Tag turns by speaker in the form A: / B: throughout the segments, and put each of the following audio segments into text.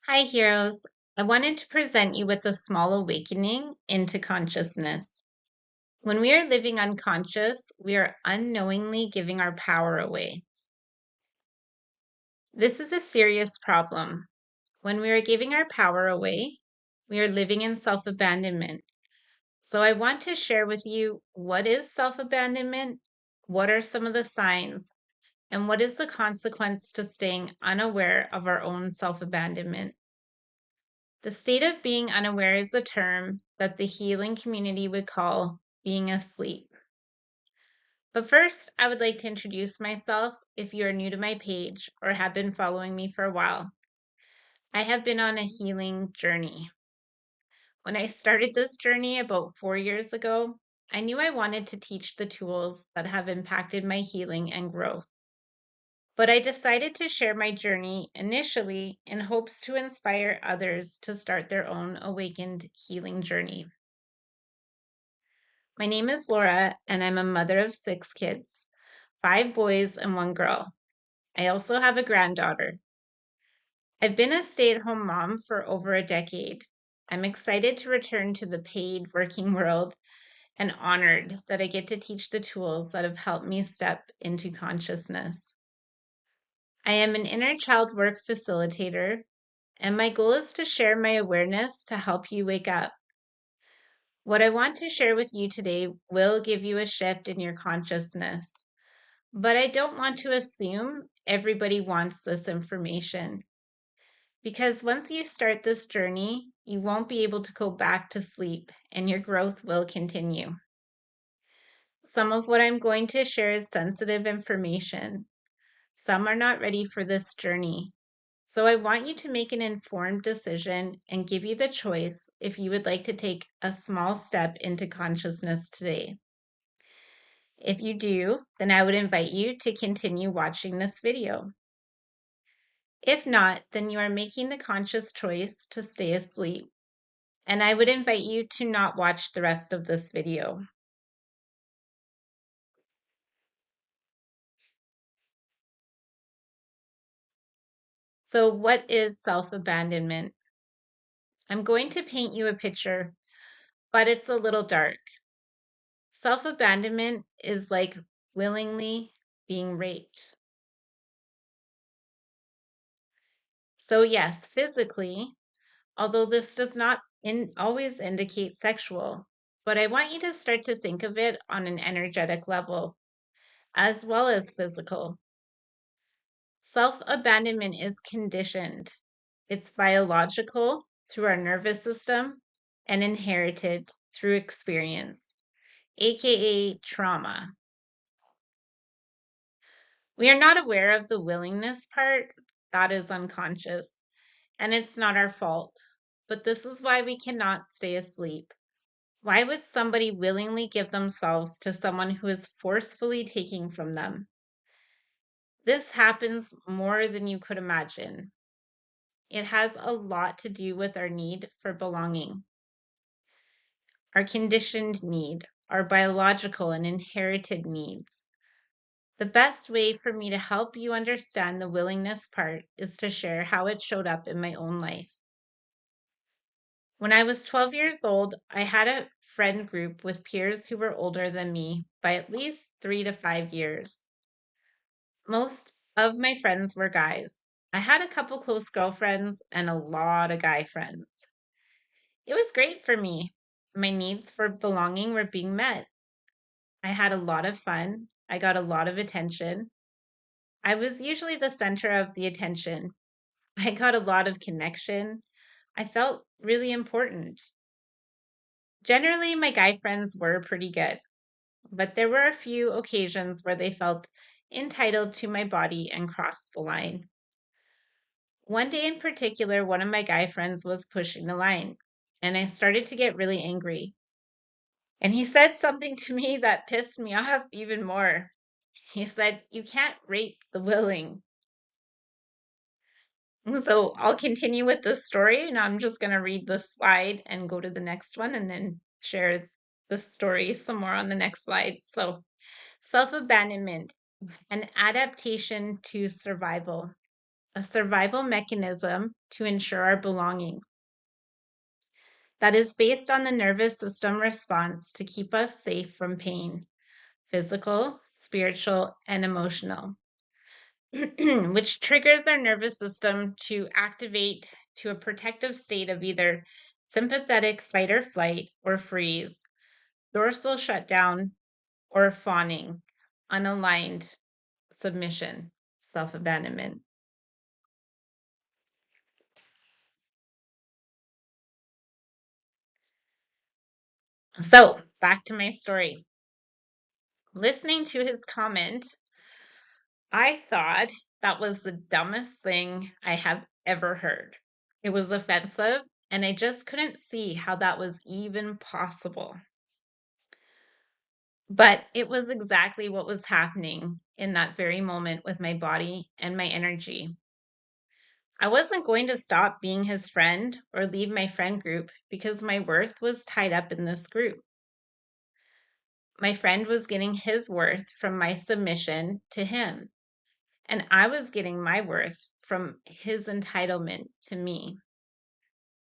A: Hi, heroes. I wanted to present you with a small awakening into consciousness. When we are living unconscious, we are unknowingly giving our power away. This is a serious problem. When we are giving our power away, we are living in self abandonment. So, I want to share with you what is self abandonment, what are some of the signs, and what is the consequence to staying unaware of our own self abandonment. The state of being unaware is the term that the healing community would call being asleep. But first, I would like to introduce myself if you are new to my page or have been following me for a while. I have been on a healing journey. When I started this journey about 4 years ago, I knew I wanted to teach the tools that have impacted my healing and growth. But I decided to share my journey initially in hopes to inspire others to start their own awakened healing journey. My name is Laura, and I'm a mother of 6 kids, 5 boys and 1 girl. I also have a granddaughter. I've been a stay at home mom for over a decade. I'm excited to return to the paid working world and honored that I get to teach the tools that have helped me step into consciousness. I am an inner child work facilitator, and my goal is to share my awareness to help you wake up. What I want to share with you today will give you a shift in your consciousness. But I don't want to assume everybody wants this information because once you start this journey, you won't be able to go back to sleep and your growth will continue. Some of what I'm going to share is sensitive information. Some are not ready for this journey. So I want you to make an informed decision and give you the choice if you would like to take a small step into consciousness today. If you do, then I would invite you to continue watching this video. If not, then you are making the conscious choice to stay asleep, and I would invite you to not watch the rest of this video. So, what is self-abandonment? I'm going to paint you a picture, but it's a little dark. Self-abandonment is like willingly being raped. So, yes, physically, although this does not always indicate sexual, but I want you to start to think of it on an energetic level as well as physical. Self abandonment is conditioned. It's biological through our nervous system and inherited through experience, aka trauma. We are not aware of the willingness part, that is unconscious, and it's not our fault. But this is why we cannot stay asleep. Why would somebody willingly give themselves to someone who is forcefully taking from them? This happens more than you could imagine. It has a lot to do with our need for belonging, our conditioned need, our biological and inherited needs. The best way for me to help you understand the willingness part is to share how it showed up in my own life. When I was 12 years old, I had a friend group with peers who were older than me by at least 3 to 5 years. Most of my friends were guys. I had a couple close girlfriends and a lot of guy friends. It was great for me. My needs for belonging were being met. I had a lot of fun. I got a lot of attention. I was usually the center of the attention. I got a lot of connection. I felt really important. Generally, my guy friends were pretty good, but there were a few occasions where they felt entitled to my body and crossed the line. One day in particular, one of my guy friends was pushing the line, and I started to get really angry. And he said something to me that pissed me off even more. He said, "You can't rape the willing." So I'll continue with this story, and I'm just going to read the slide and go to the next one and then share the story some more on the next slide. So, self abandonment, an adaptation to survival. a survival mechanism to ensure our belonging that is based on the nervous system response to keep us safe from pain, physical, spiritual, and emotional, which triggers our nervous system to activate to a protective state of either sympathetic fight or flight or freeze, dorsal shutdown, or fawning, unaligned submission, self-abandonment. So, back to my story. Listening to his comment, I thought that was the dumbest thing I have ever heard. It was offensive, and I just couldn't see how that was even possible. But it was exactly what was happening in that very moment with my body and my energy. I wasn't going to stop being his friend or leave my friend group because my worth was tied up in this group. My friend was getting his worth from my submission to him, and I was getting my worth from his entitlement to me.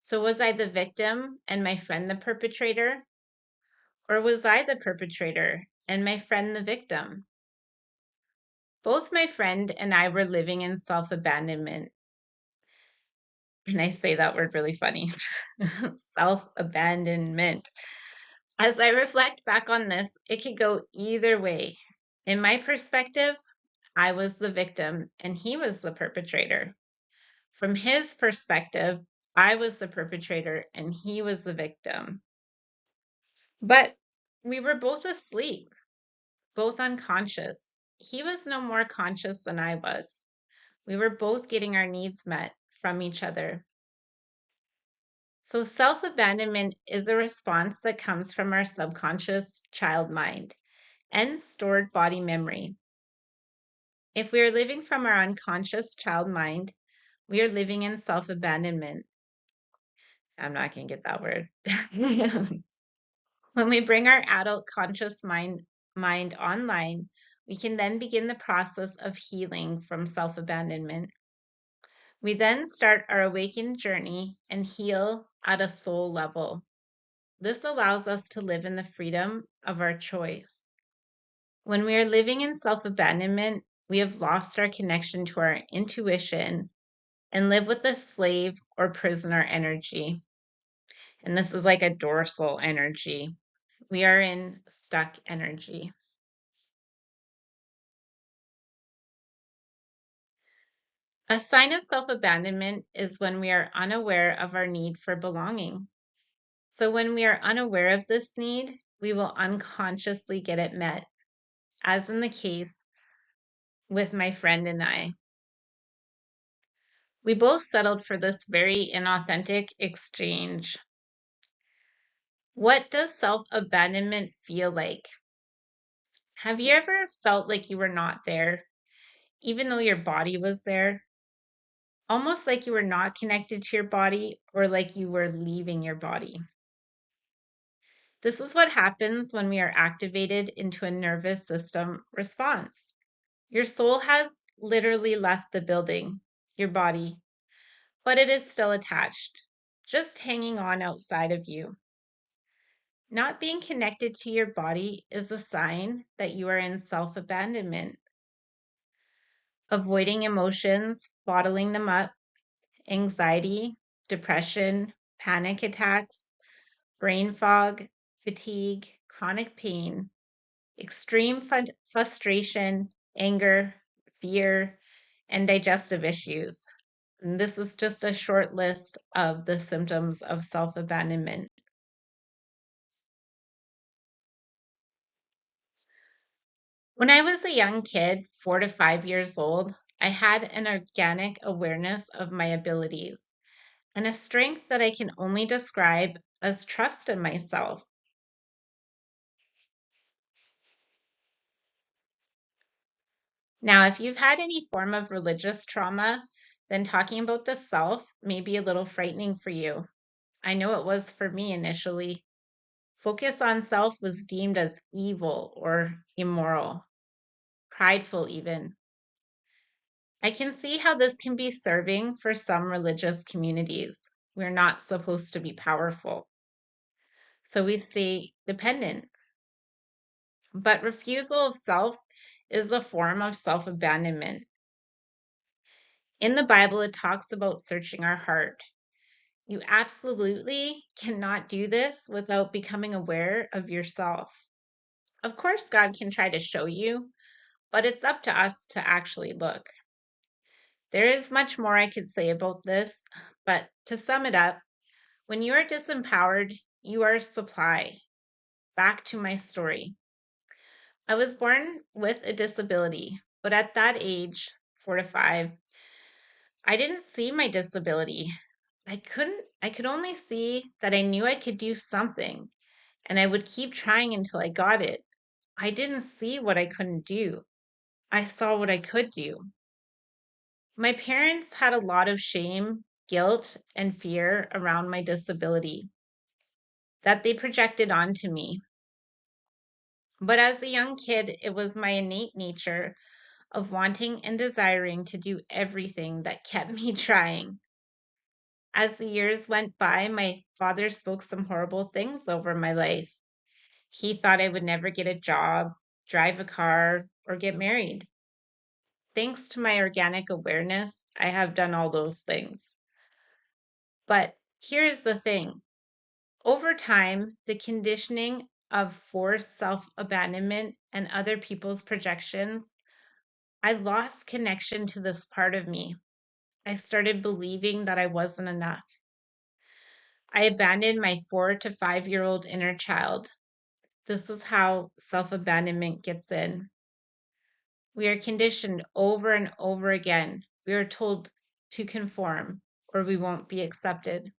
A: So, was I the victim and my friend the perpetrator? Or was I the perpetrator and my friend the victim? Both my friend and I were living in self abandonment. And I say that word really funny. Self abandonment. As I reflect back on this, it could go either way. In my perspective, I was the victim and he was the perpetrator. From his perspective, I was the perpetrator and he was the victim. But we were both asleep, both unconscious. He was no more conscious than I was. We were both getting our needs met from each other. So, self abandonment is a response that comes from our subconscious child mind and stored body memory. If we are living from our unconscious child mind, we are living in self abandonment. I'm not going to get that word. When we bring our adult conscious mind online, we can then begin the process of healing from self abandonment. We then start our awakened journey and heal at a soul level. This allows us to live in the freedom of our choice. When we are living in self abandonment, we have lost our connection to our intuition and live with the slave or prisoner energy. And this is like a dorsal energy. We are in stuck energy. A sign of self abandonment is when we are unaware of our need for belonging. So, when we are unaware of this need, we will unconsciously get it met, as in the case with my friend and I. We both settled for this very inauthentic exchange. What does self abandonment feel like? Have you ever felt like you were not there, even though your body was there? Almost like you were not connected to your body or like you were leaving your body. This is what happens when we are activated into a nervous system response. Your soul has literally left the building, your body, but it is still attached, just hanging on outside of you. Not being connected to your body is a sign that you are in self abandonment. Avoiding emotions, bottling them up, anxiety, depression, panic attacks, brain fog, fatigue, chronic pain, extreme frustration, anger, fear, and digestive issues. And this is just a short list of the symptoms of self abandonment. When I was a young kid, 4 to 5 years old, I had an organic awareness of my abilities and a strength that I can only describe as trust in myself. Now, if you've had any form of religious trauma, then talking about the self may be a little frightening for you. I know it was for me initially. Focus on self was deemed as evil or immoral, prideful even. I can see how this can be serving for some religious communities. We're not supposed to be powerful, so we stay dependent. But refusal of self is a form of self abandonment. In the Bible, it talks about searching our heart. You absolutely cannot do this without becoming aware of yourself. Of course, God can try to show you, but it's up to us to actually look. There is much more I could say about this, but to sum it up, when you are disempowered, you are supply. Back to my story. I was born with a disability, but at that age, 4 to 5, I didn't see my disability. I could only see that I knew I could do something, and I would keep trying until I got it. I didn't see what I couldn't do. I saw what I could do. My parents had a lot of shame, guilt, and fear around my disability that they projected onto me. But as a young kid, it was my innate nature of wanting and desiring to do everything that kept me trying. As the years went by, my father spoke some horrible things over my life. He thought I would never get a job, drive a car, or get married. Thanks to my organic awareness, I have done all those things. But here's the thing. Over time, the conditioning of forced self-abandonment and other people's projections, I lost connection to this part of me. I started believing that I wasn't enough. I abandoned my 4 to 5-year-old inner child. This is how self-abandonment gets in. We are conditioned over and over again. We are told to conform or we won't be accepted.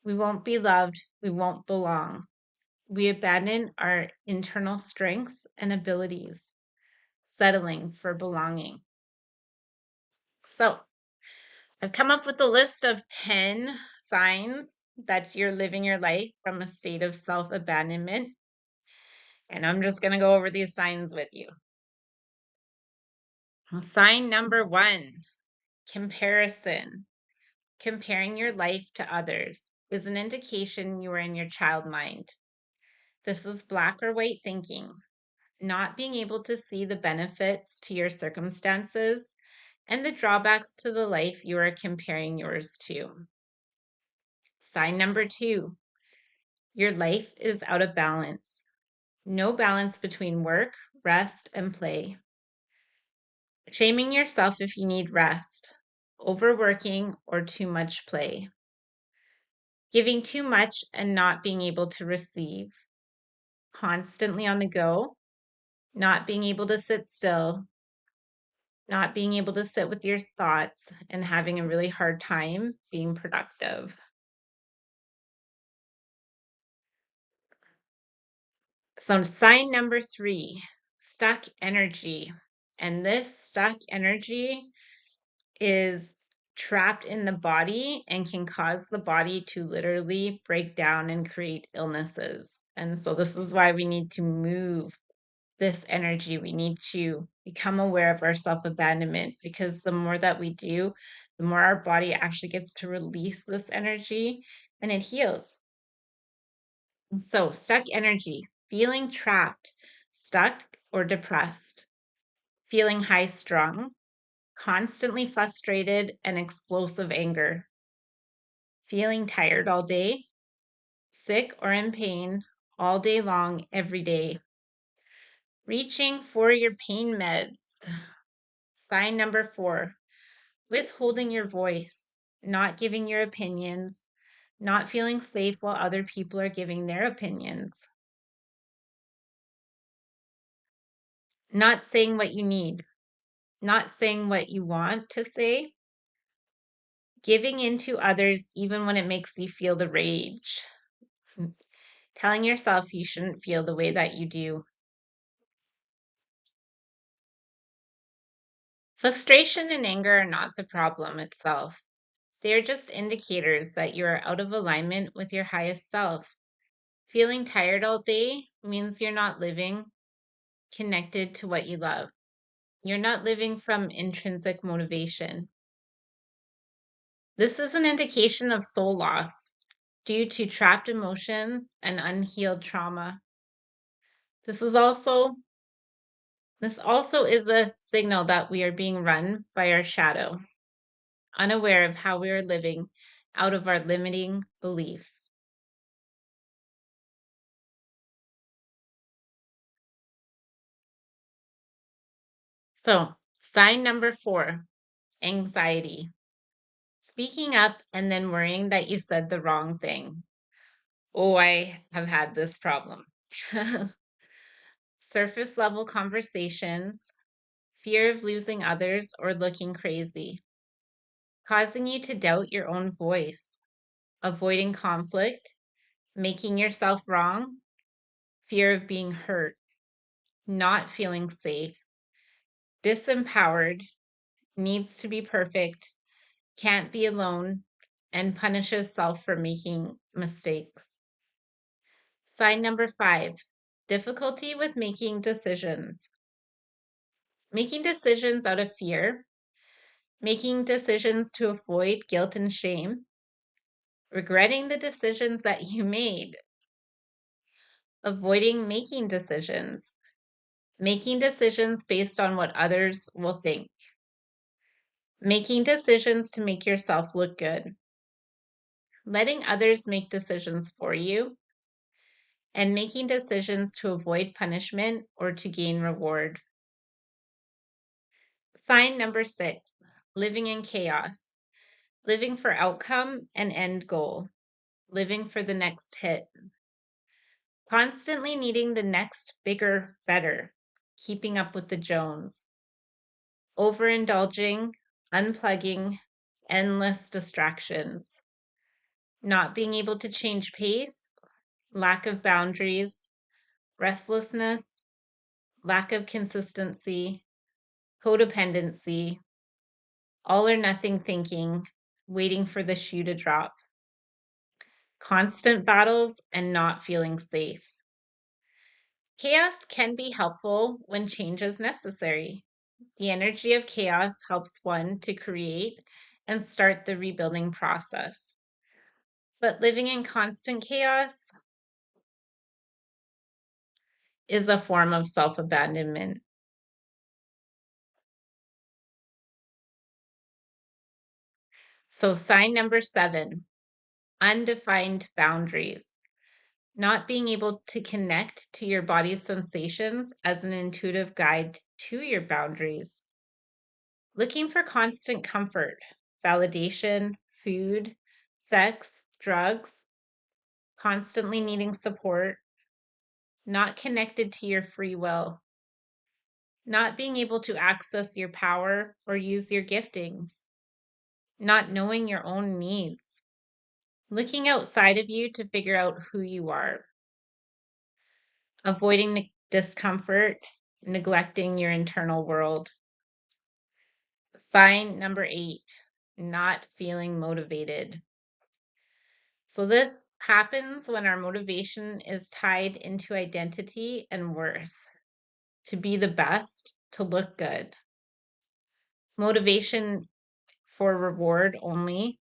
A: We won't be loved. We won't belong. We abandon our internal strengths and abilities, settling for belonging. So, I've come up with a list of 10 signs that you're living your life from a state of self abandonment. And I'm just going to go over these signs with you. Sign number 1, comparison. Comparing your life to others is an indication you are in your child mind. This is black or white thinking, not being able to see the benefits to your circumstances and the drawbacks to the life you are comparing yours to. Sign number 2, your life is out of balance. No balance between work, rest, and play. Shaming yourself if you need rest, overworking, or too much play. Giving too much and not being able to receive. Constantly on the go, not being able to sit still, not being able to sit with your thoughts, and having a really hard time being productive. So, sign number 3, stuck energy. And this stuck energy is trapped in the body and can cause the body to literally break down and create illnesses. And so, this is why we need to move this energy. We need to become aware of our self abandonment because the more that we do, the more our body actually gets to release this energy and it heals. So, stuck energy, feeling trapped, stuck, or depressed, feeling high strung, constantly frustrated and explosive anger, feeling tired all day, sick or in pain all day long, every day, reaching for your pain meds. Sign number 4, withholding your voice, not giving your opinions, not feeling safe while other people are giving their opinions, not saying what you need, not saying what you want to say, giving in to others even when it makes you feel the rage, telling yourself you shouldn't feel the way that you do. Frustration and anger are not the problem itself. They are just indicators that you are out of alignment with your highest self. Feeling tired all day means you're not living connected to what you love. You're not living from intrinsic motivation. This is an indication of soul loss due to trapped emotions and unhealed trauma. This is also this also is a signal that we are being run by our shadow, unaware of how we are living out of our limiting beliefs. So, sign number 4, anxiety. Speaking up and then worrying that you said the wrong thing. Oh, I have had this problem. Surface level conversations, fear of losing others or looking crazy, causing you to doubt your own voice, avoiding conflict, making yourself wrong, fear of being hurt, not feeling safe, disempowered, needs to be perfect, can't be alone, and punishes self for making mistakes. Sign number 5, difficulty with making decisions. Making decisions out of fear, making decisions to avoid guilt and shame, regretting the decisions that you made, avoiding making decisions based on what others will think, making decisions to make yourself look good, letting others make decisions for you, and making decisions to avoid punishment or to gain reward. Sign number 6, living in chaos, living for outcome and end goal, living for the next hit, constantly needing the next bigger, better, keeping up with the Jones, overindulging, unplugging, endless distractions, not being able to change pace, lack of boundaries, restlessness, lack of consistency, codependency, all or nothing thinking, waiting for the shoe to drop, constant battles, and not feeling safe. Chaos can be helpful when change is necessary. The energy of chaos helps one to create and start the rebuilding process. But living in constant chaos is a form of self abandonment. So, sign number 7, undefined boundaries. Not being able to connect to your body's sensations as an intuitive guide to your boundaries. Looking for constant comfort, validation, food, sex, drugs, constantly needing support, not connected to your free will, not being able to access your power or use your giftings, not knowing your own needs, looking outside of you to figure out who you are, avoiding discomfort, neglecting your internal world. Sign number 8, not feeling motivated. So this happens when our motivation is tied into identity and worth, to be the best, to look good. Motivation for reward only,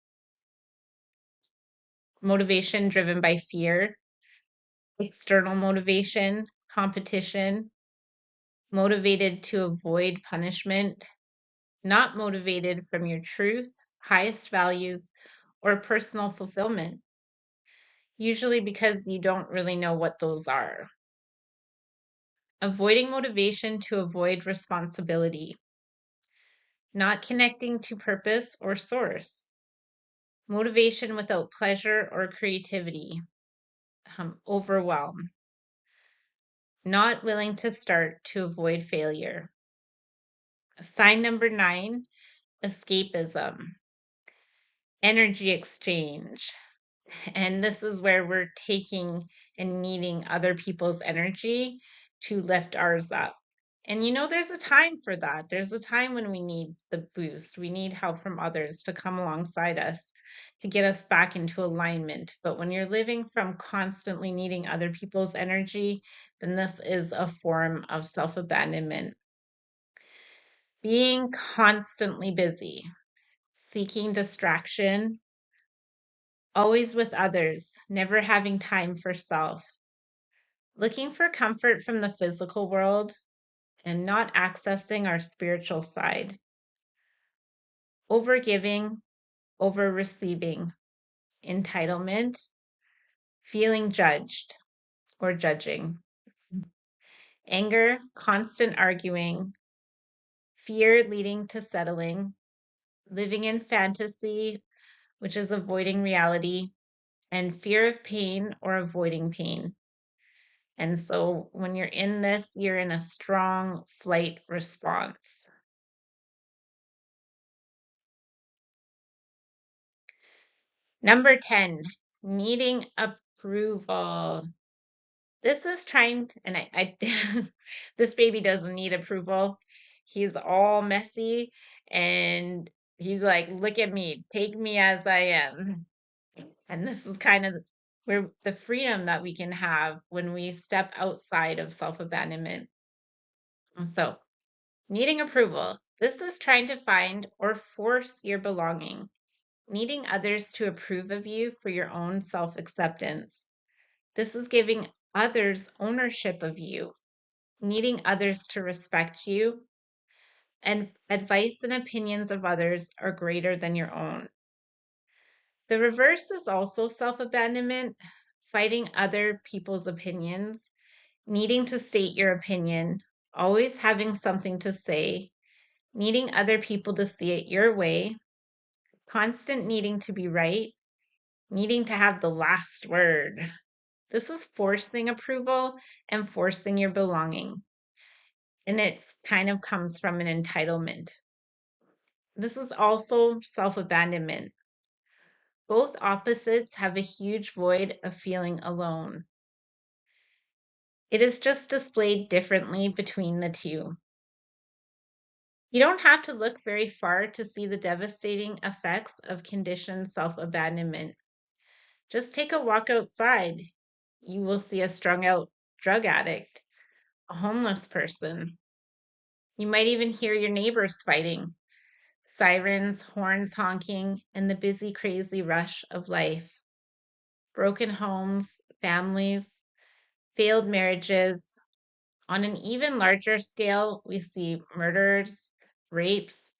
A: motivation driven by fear, external motivation, competition, motivated to avoid punishment, not motivated from your truth, highest values, or personal fulfillment, usually because you don't really know what those are. Avoiding motivation to avoid responsibility, not connecting to purpose or source, motivation without pleasure or creativity, overwhelm, not willing to start to avoid failure. Sign number 9, escapism, energy exchange. And this is where we're taking and needing other people's energy to lift ours up. And there's a time for that. There's a time when we need the boost. We need help from others to come alongside us to get us back into alignment. But when you're living from constantly needing other people's energy, then this is a form of self abandonment. being constantly busy, seeking distraction, always with others, never having time for self, looking for comfort from the physical world and not accessing our spiritual side, overgiving, over receiving, entitlement, feeling judged or judging, anger, constant arguing, fear leading to settling, living in fantasy, which is avoiding reality, and fear of pain or avoiding pain. And so when you're in this, you're in a strong flight response. Number 10, needing approval. This is trying, and this baby doesn't need approval. He's all messy and he's like, look at me, take me as I am. And this is kind of where the freedom that we can have when we step outside of self-abandonment. And so, needing approval. This is trying to find or force your belonging, needing others to approve of you for your own self-acceptance. This is giving others ownership of you, needing others to respect you, and advice and opinions of others are greater than your own. The reverse is also self-abandonment, fighting other people's opinions, needing to state your opinion, always having something to say, needing other people to see it your way, constant needing to be right, needing to have the last word. This is forcing approval and forcing your belonging. And it kind of comes from an entitlement. This is also self-abandonment. Both opposites have a huge void of feeling alone. It is just displayed differently between the two. You don't have to look very far to see the devastating effects of conditioned self-abandonment. Just take a walk outside. You will see a strung out drug addict, a homeless person. You might even hear your neighbors fighting, sirens, horns honking, and the busy, crazy rush of life. Broken homes, families, failed marriages. On an even larger scale, we see murders, rapes,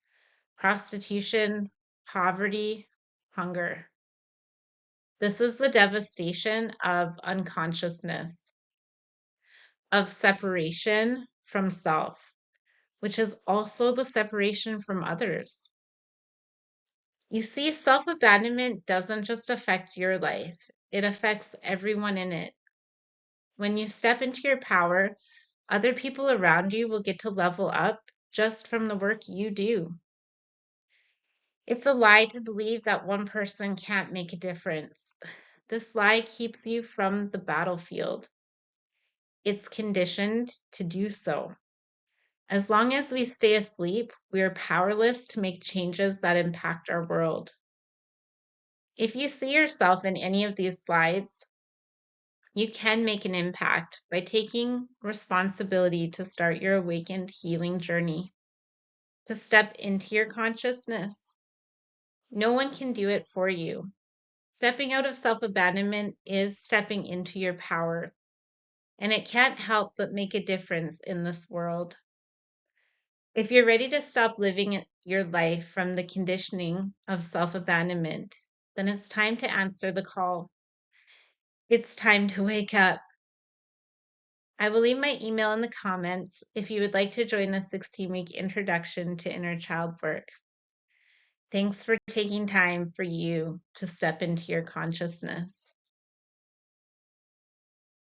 A: prostitution, poverty, hunger. This is the devastation of unconsciousness, of separation from self, which is also the separation from others. You see, self-abandonment doesn't just affect your life, it affects everyone in it. When you step into your power, other people around you will get to level up just from the work you do. It's a lie to believe that one person can't make a difference. This lie keeps you from the battlefield. It's conditioned to do so. As long as we stay asleep, we are powerless to make changes that impact our world. If you see yourself in any of these slides, you can make an impact by taking responsibility to start your awakened healing journey, to step into your consciousness. No one can do it for you. Stepping out of self-abandonment is stepping into your power, and it can't help but make a difference in this world. If you're ready to stop living your life from the conditioning of self-abandonment, then it's time to answer the call. It's time to wake up. I will leave my email in the comments if you would like to join the 16-week introduction to inner child work. Thanks for taking time for you to step into your consciousness.